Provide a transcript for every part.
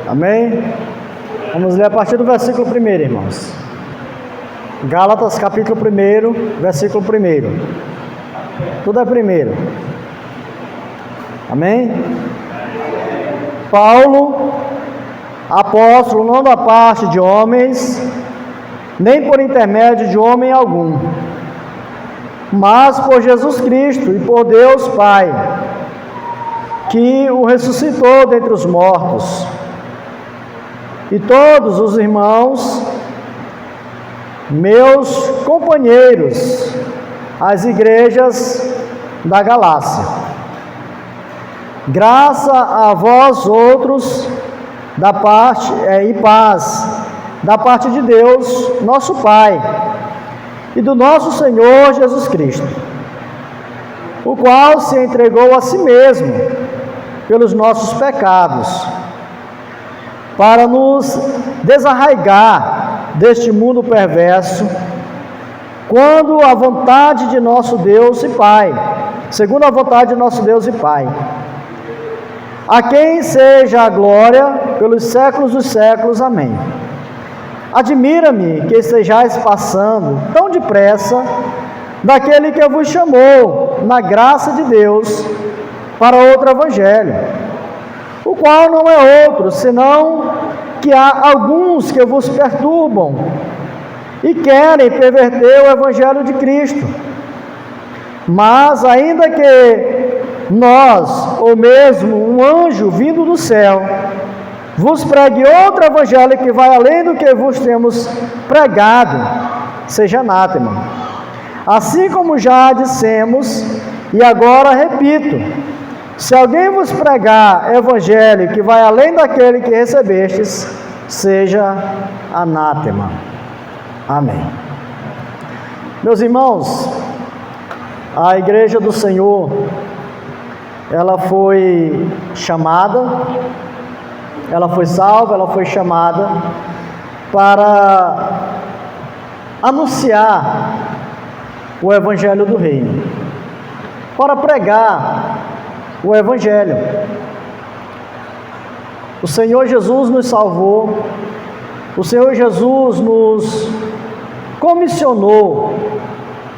Amém? Vamos ler a partir do versículo 1, irmãos. Gálatas, capítulo 1, versículo 1. Tudo é primeiro. Amém? Paulo, apóstolo, não da parte de homens, nem por intermédio de homem algum, mas por Jesus Cristo e por Deus Pai, que o ressuscitou dentre os mortos, e todos os irmãos, meus companheiros, as igrejas da Galácia. Graça a vós outros, da parte e paz, da parte de Deus, nosso Pai, e do nosso Senhor Jesus Cristo, o qual se entregou a si mesmo pelos nossos pecados, para nos desarraigar deste mundo perverso, quando a vontade de nosso Deus e Pai, segundo a vontade de nosso Deus e Pai, a quem seja a glória pelos séculos dos séculos. Amém. Admira-me que estejais passando tão depressa daquele que vos chamou, na graça de Deus, para outro evangelho, o qual não é outro, senão que há alguns que vos perturbam e querem perverter o evangelho de Cristo. Mas ainda que nós, ou mesmo um anjo vindo do céu, vos pregue outro evangelho que vai além do que vos temos pregado, seja anátema. Assim como já dissemos, e agora repito: se alguém vos pregar evangelho que vai além daquele que recebestes, seja anátema. Amém. Meus irmãos, a igreja do Senhor, ela foi chamada, ela foi salva, ela foi chamada para anunciar o evangelho do reino, para pregar o evangelho. O Senhor Jesus nos salvou, o Senhor Jesus nos comissionou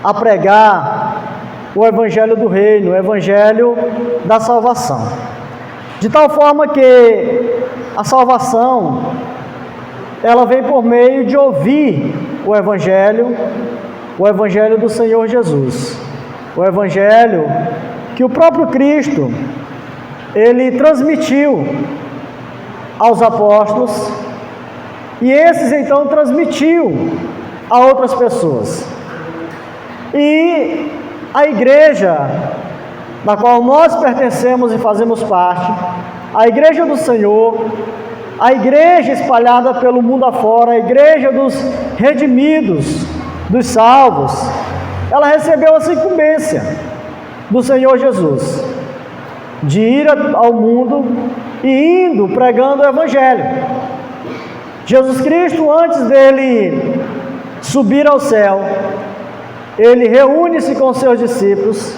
a pregar o evangelho do reino, o evangelho da salvação, de tal forma que a salvação, ela vem por meio de ouvir o evangelho do Senhor Jesus, o evangelho que o próprio Cristo, ele transmitiu aos apóstolos, e esses então transmitiu a outras pessoas. E a igreja da qual nós pertencemos e fazemos parte, a igreja do Senhor, a igreja espalhada pelo mundo afora, a igreja dos redimidos, dos salvos, ela recebeu essa incumbência do Senhor Jesus, de ir ao mundo e indo pregando o evangelho. Jesus Cristo, antes dele subir ao céu, ele reúne-se com seus discípulos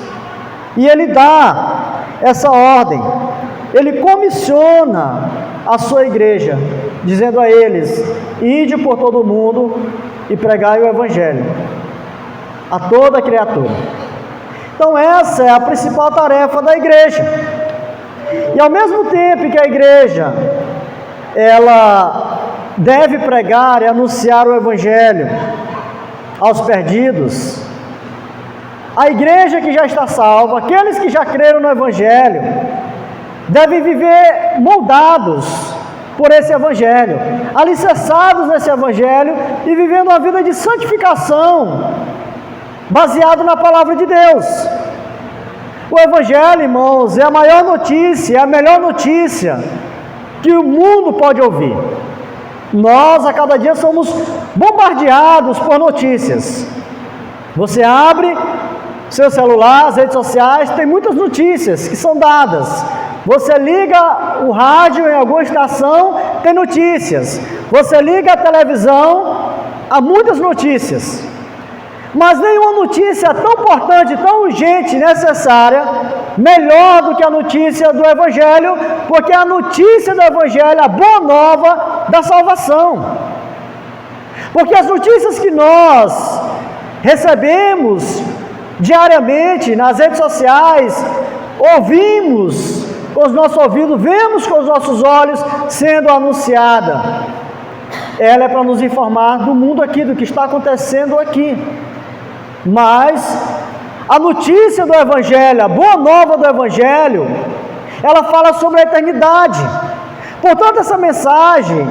e ele dá essa ordem, ele comissiona a sua igreja, dizendo a eles: ide por todo o mundo e pregai o evangelho a toda criatura. Então essa é a principal tarefa da igreja. E ao mesmo tempo que a igreja, ela deve pregar e anunciar o evangelho aos perdidos, a igreja que já está salva, aqueles que já creram no evangelho, devem viver moldados por esse evangelho, alicerçados nesse evangelho e vivendo uma vida de santificação, baseado na palavra de Deus. O evangelho, irmãos, é a maior notícia, é a melhor notícia que o mundo pode ouvir. Nós, a cada dia, somos bombardeados por notícias. Você abre seu celular, as redes sociais, tem muitas notícias que são dadas. Você liga o rádio em alguma estação, tem notícias. Você liga a televisão, há muitas notícias. Mas nenhuma notícia tão importante, tão urgente, necessária, melhor do que a notícia do Evangelho, porque a notícia do Evangelho é a boa nova da salvação. Porque as notícias que nós recebemos diariamente nas redes sociais, ouvimos com os nossos ouvidos, vemos com os nossos olhos sendo anunciada, ela é para nos informar do mundo aqui, do que está acontecendo aqui. Mas a notícia do Evangelho, a boa nova do Evangelho, ela fala sobre a eternidade. Portanto, essa mensagem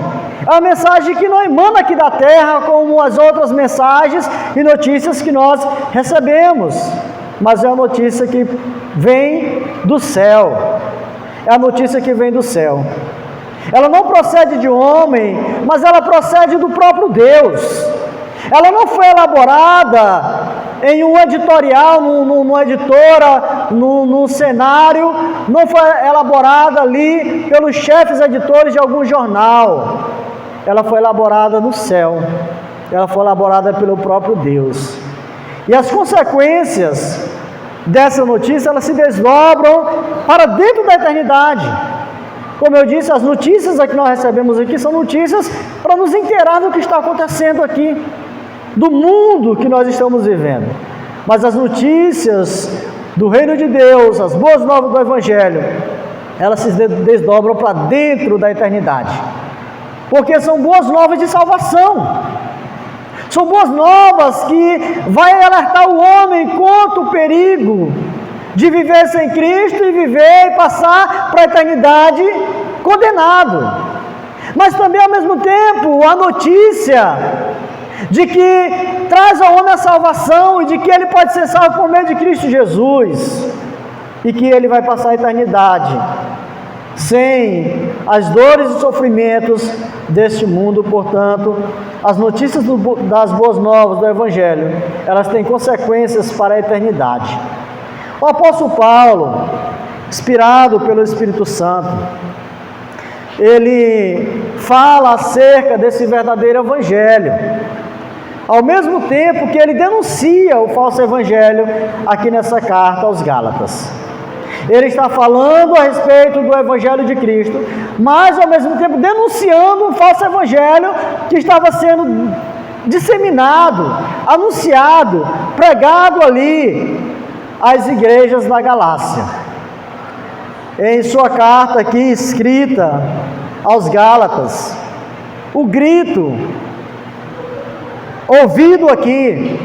é uma mensagem que não emana aqui da terra como as outras mensagens e notícias que nós recebemos, mas é uma notícia que vem do céu. É a notícia que vem do céu. Ela não procede de homem, mas ela procede do próprio Deus. Ela não foi elaborada em um editorial, numa editora, num cenário, não foi elaborada ali pelos chefes editores de algum jornal. Ela foi elaborada no céu. Ela foi elaborada pelo próprio Deus. E as consequências dessa notícia, elas se desdobram para dentro da eternidade. Como eu disse, as notícias que nós recebemos aqui são notícias para nos inteirar do que está acontecendo aqui, do mundo que nós estamos vivendo. Mas as notícias do reino de Deus, as boas novas do Evangelho, elas se desdobram para dentro da eternidade. Porque são boas novas de salvação. São boas novas que vai alertar o homem contra o perigo de viver sem Cristo e viver e passar para a eternidade condenado. Mas também, ao mesmo tempo, a notícia de que traz ao homem a salvação e de que ele pode ser salvo por meio de Cristo Jesus e que ele vai passar a eternidade sem as dores e sofrimentos deste mundo. Portanto, as notícias das boas novas do Evangelho, elas têm consequências para a eternidade. O apóstolo Paulo, inspirado pelo Espírito Santo, ele fala acerca desse verdadeiro Evangelho, ao mesmo tempo que ele denuncia o falso Evangelho aqui nessa carta aos Gálatas. Ele está falando a respeito do Evangelho de Cristo, mas ao mesmo tempo denunciando um falso Evangelho que estava sendo disseminado, anunciado, pregado ali às igrejas da Galácia. Em sua carta aqui escrita aos Gálatas, o grito ouvido aqui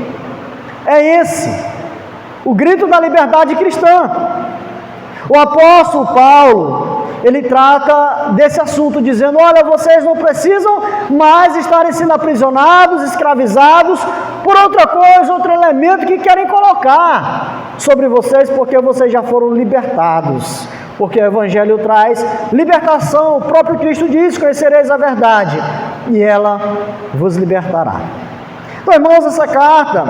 é esse, o grito da liberdade cristã. O apóstolo Paulo, ele trata desse assunto, dizendo: olha, vocês não precisam mais estarem sendo aprisionados, escravizados por outra coisa, outro elemento que querem colocar sobre vocês, porque vocês já foram libertados, porque o Evangelho traz libertação. O próprio Cristo diz: conhecereis a verdade, e ela vos libertará. Então, irmãos, essa carta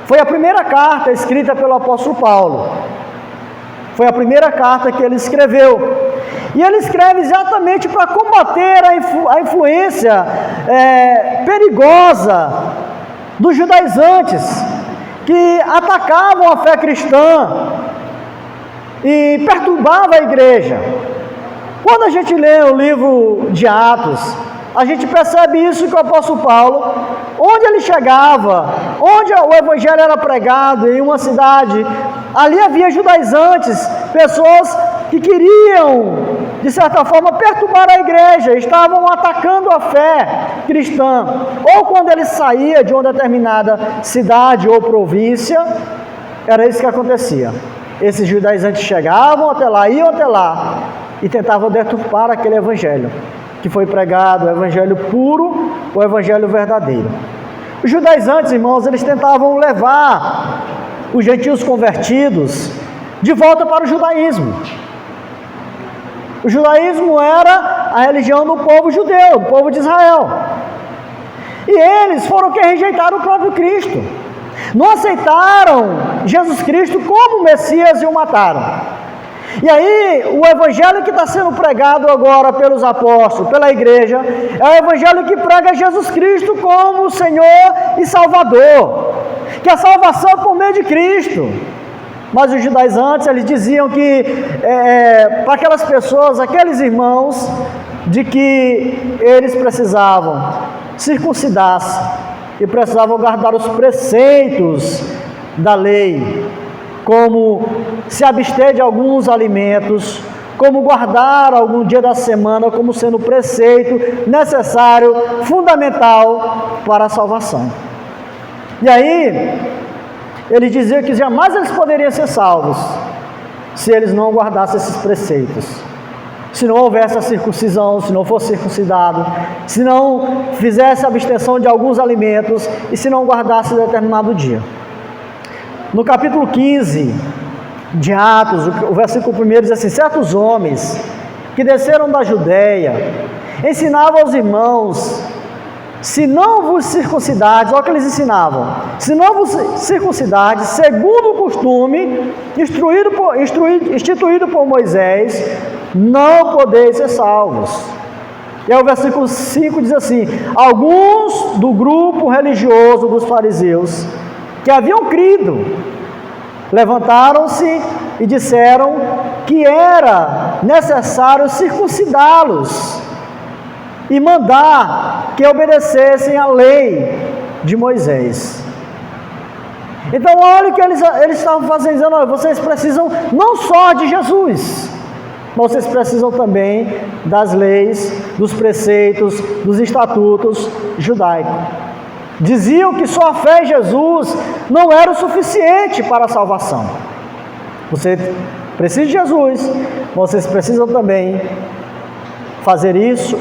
foi a primeira carta escrita pelo apóstolo Paulo. Foi a primeira carta que ele escreveu. E ele escreve exatamente para combater a influência perigosa dos judaizantes, que atacavam a fé cristã e perturbavam a igreja. Quando a gente lê o livro de Atos, a gente percebe isso que o apóstolo Paulo, onde ele chegava, onde o Evangelho era pregado, em uma cidade, ali havia judaizantes, pessoas que queriam, de certa forma, perturbar a igreja, estavam atacando a fé cristã. Ou quando ele saía de uma determinada cidade ou província, era isso que acontecia. Esses judaizantes chegavam até lá, iam até lá, e tentavam deturpar aquele Evangelho que foi pregado, o Evangelho puro, o Evangelho verdadeiro. Os judaizantes, irmãos, eles tentavam levar os gentios convertidos de volta para o judaísmo. O judaísmo era a religião do povo judeu, do povo de Israel. E eles foram que rejeitaram o próprio Cristo. Não aceitaram Jesus Cristo como Messias e o mataram. E aí, o Evangelho que está sendo pregado agora pelos apóstolos, pela igreja, é o Evangelho que prega Jesus Cristo como Senhor e Salvador. que a salvação é por meio de Cristo. Mas os judaizantes, eles diziam que para aquelas pessoas, aqueles irmãos, de que eles precisavam circuncidar-se e precisavam guardar os preceitos da lei, como se abster de alguns alimentos, como guardar algum dia da semana, como sendo preceito necessário, fundamental para a salvação. E aí, ele dizia que jamais eles poderiam ser salvos se eles não guardassem esses preceitos. Se não houvesse a circuncisão, se não fosse circuncidado, se não fizesse a abstenção de alguns alimentos e se não guardasse determinado dia. No capítulo 15 de Atos, o versículo 1 diz assim: certos homens que desceram da Judéia ensinavam aos irmãos: se não vos circuncidardes, olha o que eles ensinavam, se não vos circuncidardes, segundo o costume instituído por Moisés, não podeis ser salvos. E aí o versículo 5 diz assim: alguns do grupo religioso dos fariseus, que haviam crido, levantaram-se e disseram que era necessário circuncidá-los e mandar que obedecessem à lei de Moisés. Então olha o que eles estavam fazendo, dizendo: olha, vocês precisam não só de Jesus, mas vocês precisam também das leis, dos preceitos, dos estatutos judaicos. Diziam que só a fé em Jesus não era o suficiente para a salvação. Você precisa de Jesus, mas vocês precisam também fazer isso,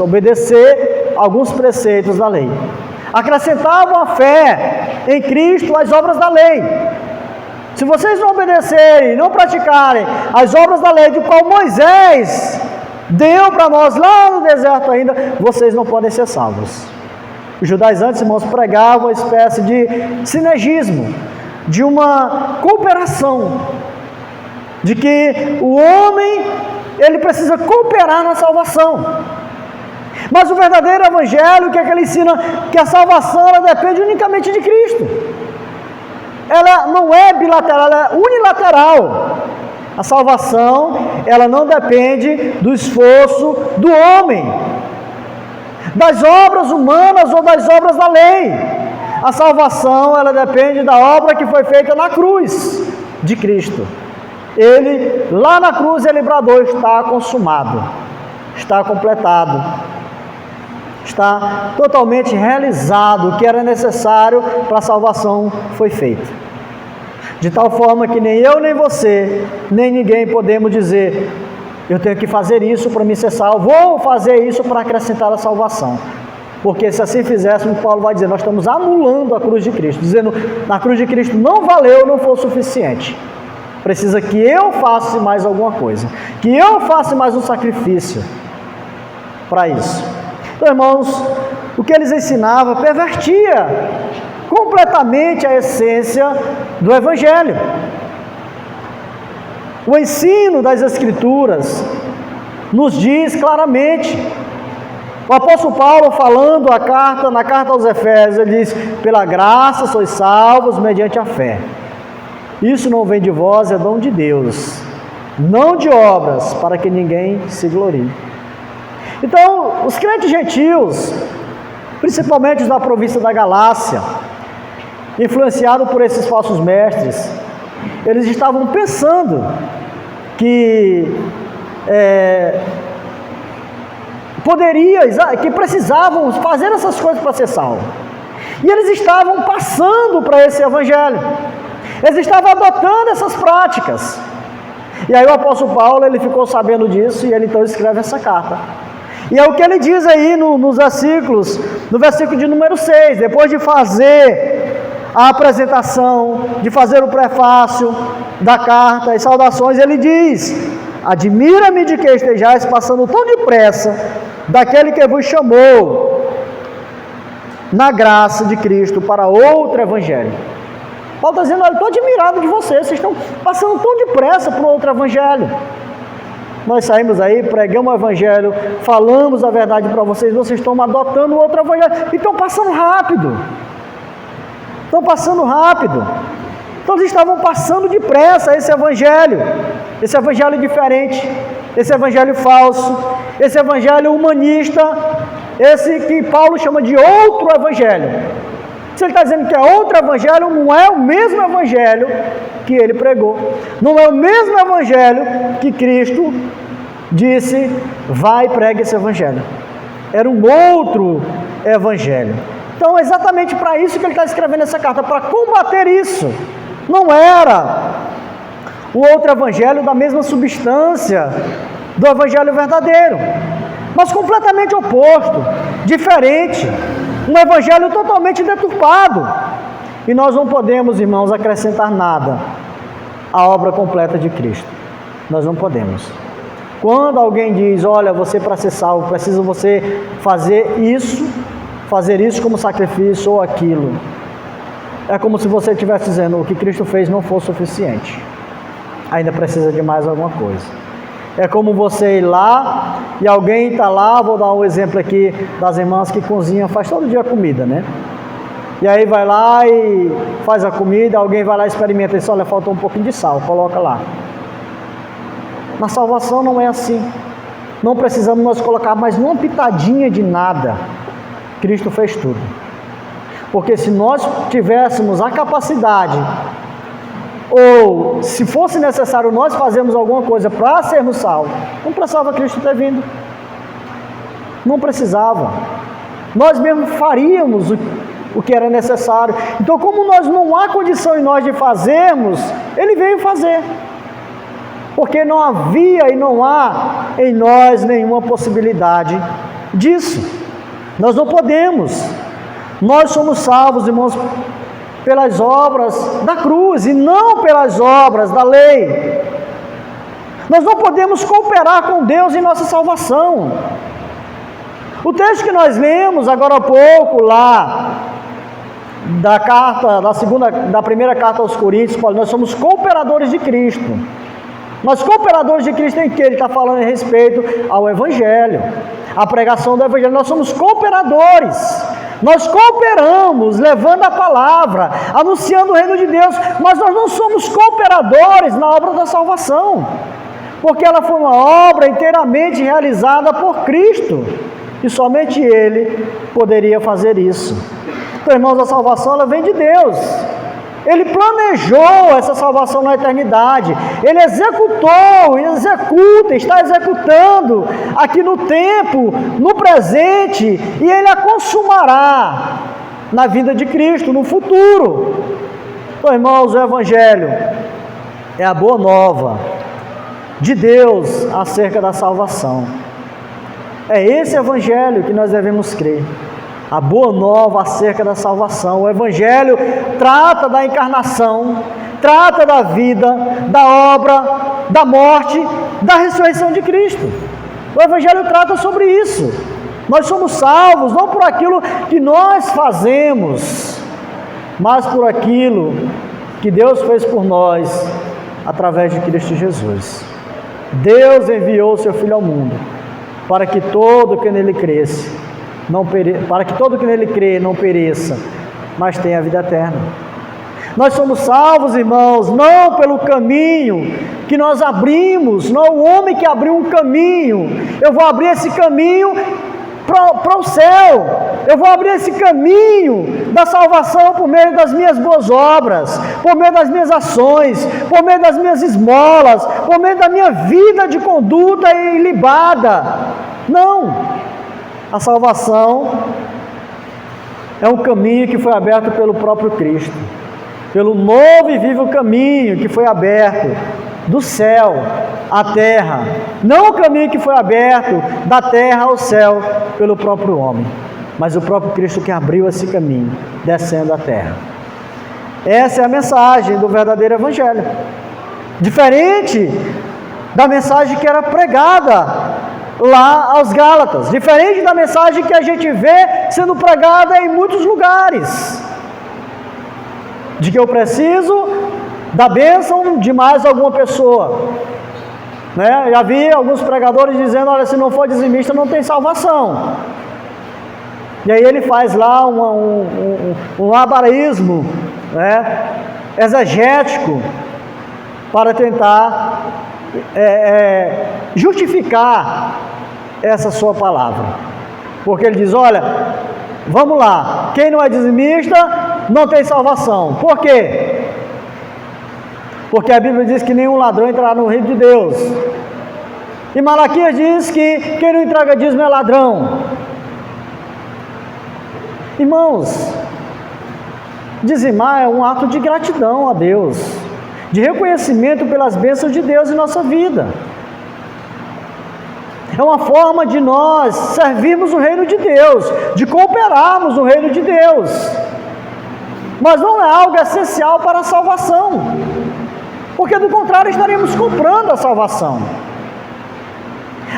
obedecer alguns preceitos da lei. Acrescentavam a fé em Cristo às obras da lei. Se vocês não obedecerem, não praticarem as obras da lei, de qual Moisés deu para nós lá no deserto ainda, vocês não podem ser salvos. Os judaizantes, irmãos, pregavam uma espécie de sinergismo, de uma cooperação, de que o homem, ele precisa cooperar na salvação. Mas o verdadeiro evangelho, que é que ele ensina? Que a salvação, ela depende unicamente de Cristo. Ela não é bilateral, ela é unilateral. A salvação, ela não depende do esforço do homem, das obras humanas ou das obras da lei. A salvação, ela depende da obra que foi feita na cruz de Cristo. Ele, lá na cruz, ele bradou: está consumado, está completado, está totalmente realizado. O que era necessário para a salvação foi feito. De tal forma que nem eu, nem você, nem ninguém podemos dizer: eu tenho que fazer isso para me ser salvo, vou fazer isso para acrescentar a salvação. Porque se assim fizéssemos, Paulo vai dizer, nós estamos anulando a cruz de Cristo, dizendo: na cruz de Cristo não valeu, não foi o suficiente. Precisa que eu faça mais alguma coisa, que eu faça mais um sacrifício para isso. Então, irmãos, o que eles ensinavam pervertia completamente a essência do Evangelho. O ensino das Escrituras nos diz claramente. O apóstolo Paulo, falando na carta aos Efésios, ele diz: pela graça sois salvos mediante a fé. Isso não vem de vós, é dom de Deus, não de obras, para que ninguém se glorie. Então, os crentes gentios, principalmente os da província da Galácia, influenciados por esses falsos mestres, eles estavam pensando que que precisavam fazer essas coisas para ser salvos. E eles estavam passando para esse evangelho. Eles estavam adotando essas práticas. E aí o apóstolo Paulo, ele ficou sabendo disso e ele então escreve essa carta. E é o que ele diz aí nos versículos, no versículo de número 6, depois de fazer a apresentação, de fazer o prefácio da carta, as saudações, ele diz: admira-me de que estejais passando tão depressa daquele que vos chamou na graça de Cristo para outro evangelho. Paulo está dizendo: olha, estou admirado de vocês estão passando tão depressa para outro evangelho. Nós saímos aí, pregamos o evangelho, falamos a verdade para vocês, vocês estão adotando outro evangelho e estão passando rápido. estão passando rápido. Então eles estavam passando depressa esse evangelho diferente, esse evangelho falso, esse evangelho humanista, esse que Paulo chama de outro evangelho. Se ele está dizendo que é outro evangelho, não é o mesmo evangelho que ele pregou, não é o mesmo evangelho que Cristo disse, vai e pregue esse evangelho. Era um outro evangelho. Então é exatamente para isso que ele está escrevendo essa carta, para combater isso. Não era o outro evangelho da mesma substância do evangelho verdadeiro, mas completamente oposto, diferente, um evangelho totalmente deturpado. E nós não podemos, irmãos, acrescentar nada à obra completa de Cristo. Nós não podemos. Quando alguém diz, olha, você para ser salvo, precisa você fazer isso como sacrifício ou aquilo, é como se você estivesse dizendo, o que Cristo fez não for suficiente, ainda precisa de mais alguma coisa. É como você ir lá e alguém está lá, vou dar um exemplo aqui das irmãs que cozinham, faz todo dia comida, né? E aí vai lá e faz a comida, alguém vai lá e experimenta, e diz, olha, faltou um pouquinho de sal, coloca lá. Na salvação não é assim. Não precisamos nós colocar mais uma pitadinha de nada. Cristo fez tudo. Porque se nós tivéssemos a capacidade, ou se fosse necessário nós fazermos alguma coisa para sermos salvos, não precisava Cristo ter vindo. Não precisava. Nós mesmos faríamos o que era necessário. Então, como nós não há condição em nós de fazermos, Ele veio fazer. Porque não havia e não há em nós nenhuma possibilidade disso. Nós não podemos. Nós somos salvos, irmãos, pelas obras da cruz e não pelas obras da lei. Nós não podemos cooperar com Deus em nossa salvação. O texto que nós lemos agora há pouco lá da primeira carta aos Coríntios, nós somos cooperadores de Cristo. Mas cooperadores de Cristo em que ele está falando em respeito ao Evangelho, à pregação do Evangelho. Nós somos cooperadores. Nós cooperamos, levando a palavra, anunciando o reino de Deus, mas nós não somos cooperadores na obra da salvação, porque ela foi uma obra inteiramente realizada por Cristo, e somente Ele poderia fazer isso. Então, irmãos, a salvação ela vem de Deus. Ele planejou essa salvação na eternidade, Ele executou, executa, está executando aqui no tempo, no presente, e Ele a consumará na vida de Cristo, no futuro. Então, irmãos, o Evangelho é a boa nova de Deus acerca da salvação. É esse Evangelho que nós devemos crer. A boa nova acerca da salvação. O Evangelho trata da encarnação, trata da vida, da obra, da morte, da ressurreição de Cristo. O Evangelho trata sobre isso. Nós somos salvos não por aquilo que nós fazemos, mas por aquilo que Deus fez por nós através de Cristo Jesus. Deus enviou o seu Filho ao mundo para que todo que nele cresce para que todo que nele crê não pereça, mas tenha a vida eterna. Nós somos salvos, irmãos, não pelo caminho que nós abrimos, não o homem que abriu um caminho. Eu vou abrir esse caminho para o céu, eu vou abrir esse caminho da salvação por meio das minhas boas obras, por meio das minhas ações, por meio das minhas esmolas, por meio da minha vida de conduta ilibada. Não! A salvação é um caminho que foi aberto pelo próprio Cristo, pelo novo e vivo caminho que foi aberto do céu à terra, não o caminho que foi aberto da terra ao céu pelo próprio homem, mas o próprio Cristo que abriu esse caminho, descendo à terra. Essa é a mensagem do verdadeiro Evangelho, diferente da mensagem que era pregada lá aos Gálatas, diferente da mensagem que a gente vê sendo pregada em muitos lugares, de que eu preciso da bênção de mais alguma pessoa, né? Já vi alguns pregadores dizendo, olha, se não for dizimista não tem salvação, e aí ele faz lá um labarismo exegético para tentar justificar essa sua palavra. Porque ele diz, olha, vamos lá, quem não é dizimista não tem salvação. Por quê? Porque a Bíblia diz que nenhum ladrão entrará no reino de Deus. E Malaquias diz que quem não entrega dízimo é ladrão. Irmãos, dizimar é um ato de gratidão a Deus, de reconhecimento pelas bênçãos de Deus em nossa vida. É uma forma de nós servirmos o reino de Deus, de cooperarmos no reino de Deus. Mas não é algo essencial para a salvação, porque do contrário estaríamos comprando a salvação.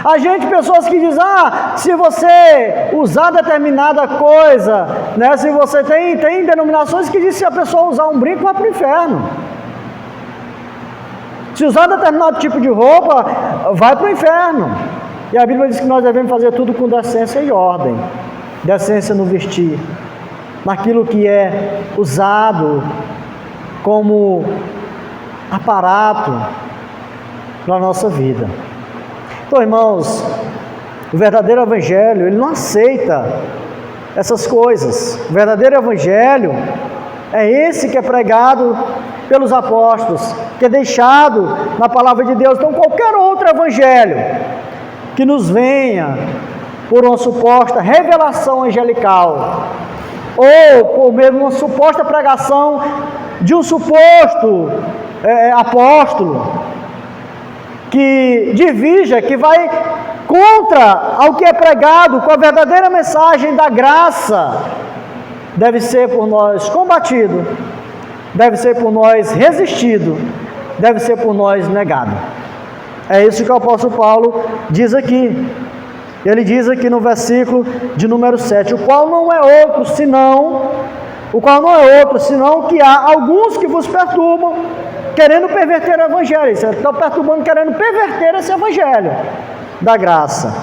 A gente, pessoas que dizem, se você usar determinada coisa, se você tem denominações que dizem que se a pessoa usar um brinco vai para o inferno. Se usar determinado tipo de roupa, vai para o inferno. E a Bíblia diz que nós devemos fazer tudo com decência e ordem. Decência no vestir, naquilo que é usado como aparato para a nossa vida. Então, irmãos, o verdadeiro evangelho, ele não aceita essas coisas. O verdadeiro evangelho é esse que é pregado pelos apóstolos, que é deixado na palavra de Deus. Então, qualquer outro evangelho que nos venha por uma suposta revelação angelical, ou por mesmo uma suposta pregação de um suposto apóstolo, que divirja, que vai contra ao que é pregado com a verdadeira mensagem da graça, deve ser por nós combatido, deve ser por nós resistido, deve ser por nós negado. É isso que o apóstolo Paulo diz aqui. Ele diz aqui no versículo de número 7, o qual não é outro senão que há alguns que vos perturbam, querendo perverter o evangelho. Eles estão perturbando, querendo perverter esse evangelho da graça.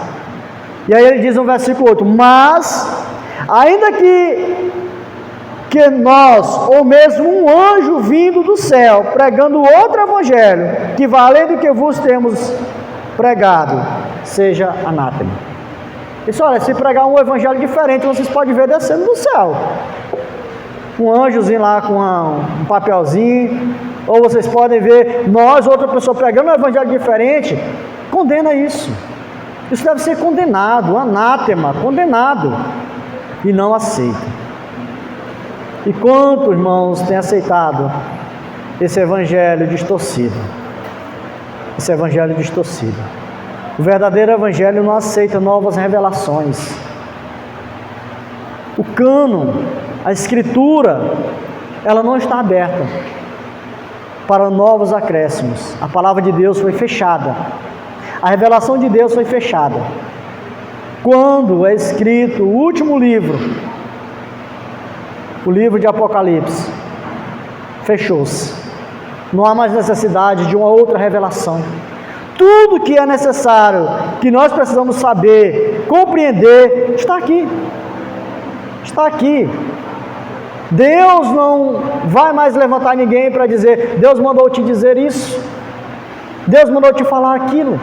E aí ele diz no versículo 8, mas, ainda que nós, ou mesmo um anjo vindo do céu, pregando outro evangelho, que vai além do que vos temos pregado, seja anátema. Isso, olha, se pregar um evangelho diferente, vocês podem ver descendo do céu. Um anjozinho lá com um papelzinho, ou vocês podem ver nós, outra pessoa pregando um evangelho diferente, condena isso. Isso deve ser condenado, anátema, condenado, e não aceita. E quanto, irmãos, tem aceitado esse evangelho distorcido? Esse evangelho distorcido. O verdadeiro evangelho não aceita novas revelações. O cânon, a escritura, ela não está aberta para novos acréscimos. A palavra de Deus foi fechada. A revelação de Deus foi fechada. Quando é escrito o último livro, o livro de Apocalipse, fechou-se. Não há mais necessidade de uma outra revelação. Tudo que é necessário, que nós precisamos saber, compreender, está aqui. Está aqui. Deus não vai mais levantar ninguém para dizer, Deus mandou te dizer isso, Deus mandou te falar aquilo.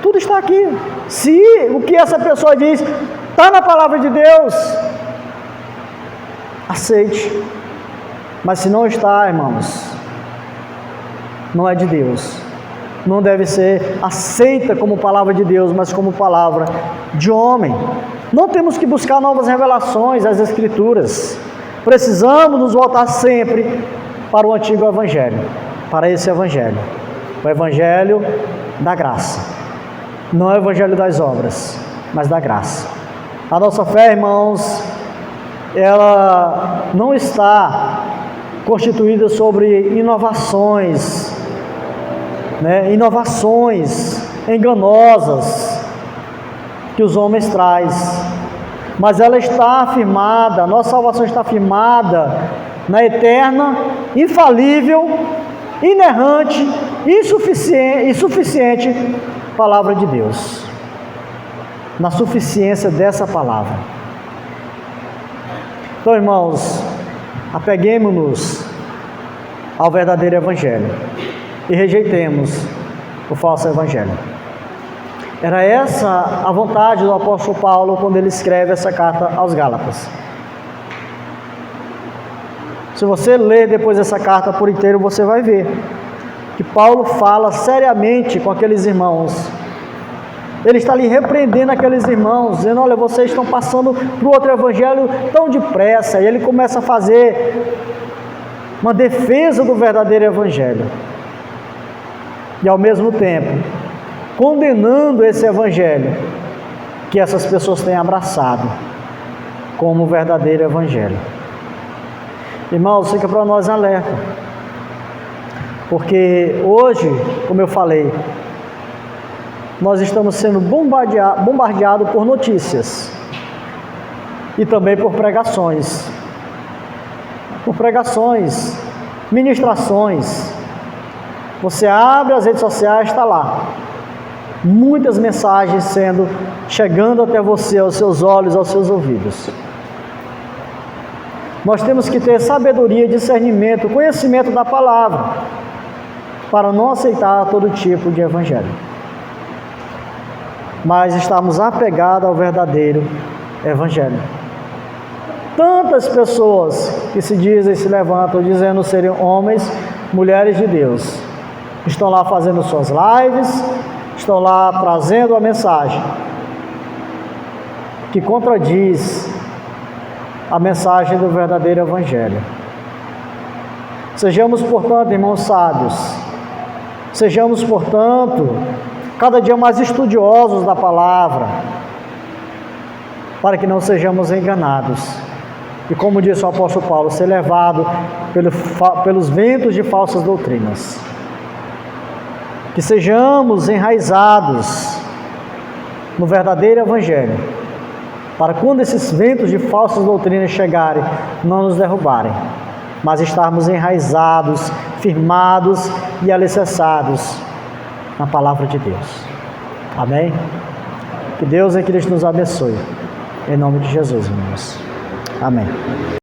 Tudo está aqui. Se o que essa pessoa diz está na palavra de Deus, aceite. Mas se não está, irmãos, não é de Deus. Não deve ser aceita como palavra de Deus, mas como palavra de homem. Não temos que buscar novas revelações às Escrituras. Precisamos nos voltar sempre para o antigo Evangelho, para esse Evangelho, o Evangelho da graça. Não é o Evangelho das obras, mas da graça. A nossa fé, irmãos, ela não está constituída sobre inovações, inovações enganosas que os homens trazem, mas ela está afirmada, a nossa salvação está afirmada na eterna, infalível, inerrante, insuficiente palavra de Deus, na suficiência dessa palavra. Então, irmãos, Apeguemo-nos ao verdadeiro Evangelho e rejeitemos o falso Evangelho. Era essa a vontade do apóstolo Paulo quando ele escreve essa carta aos Gálatas. Se você ler depois essa carta por inteiro, você vai ver que Paulo fala seriamente com aqueles irmãos. Ele está ali repreendendo aqueles irmãos, dizendo: olha, vocês estão passando para o outro evangelho tão depressa. E ele começa a fazer uma defesa do verdadeiro evangelho. E ao mesmo tempo, condenando esse evangelho que essas pessoas têm abraçado como o verdadeiro evangelho. Irmãos, fica para nós alerta, porque hoje, como eu falei, nós estamos sendo bombardeados por notícias e também por pregações, ministrações. Você abre as redes sociais, está lá, muitas mensagens chegando até você, aos seus olhos, aos seus ouvidos. Nós temos que ter sabedoria, discernimento, conhecimento da palavra, para não aceitar todo tipo de evangelho, mas estamos apegados ao verdadeiro evangelho. Tantas pessoas que se levantam dizendo serem homens, mulheres de Deus, estão lá fazendo suas lives, estão lá trazendo a mensagem que contradiz a mensagem do verdadeiro evangelho. Sejamos, portanto, irmãos sábios, sejamos, portanto, cada dia mais estudiosos da palavra, para que não sejamos enganados. E como disse o apóstolo Paulo, ser levado pelos ventos de falsas doutrinas. Que sejamos enraizados no verdadeiro evangelho, para quando esses ventos de falsas doutrinas chegarem, não nos derrubarem, mas estarmos enraizados, firmados e alicerçados na palavra de Deus. Amém? Que Deus e Cristo nos abençoe. Em nome de Jesus, irmãos. Amém.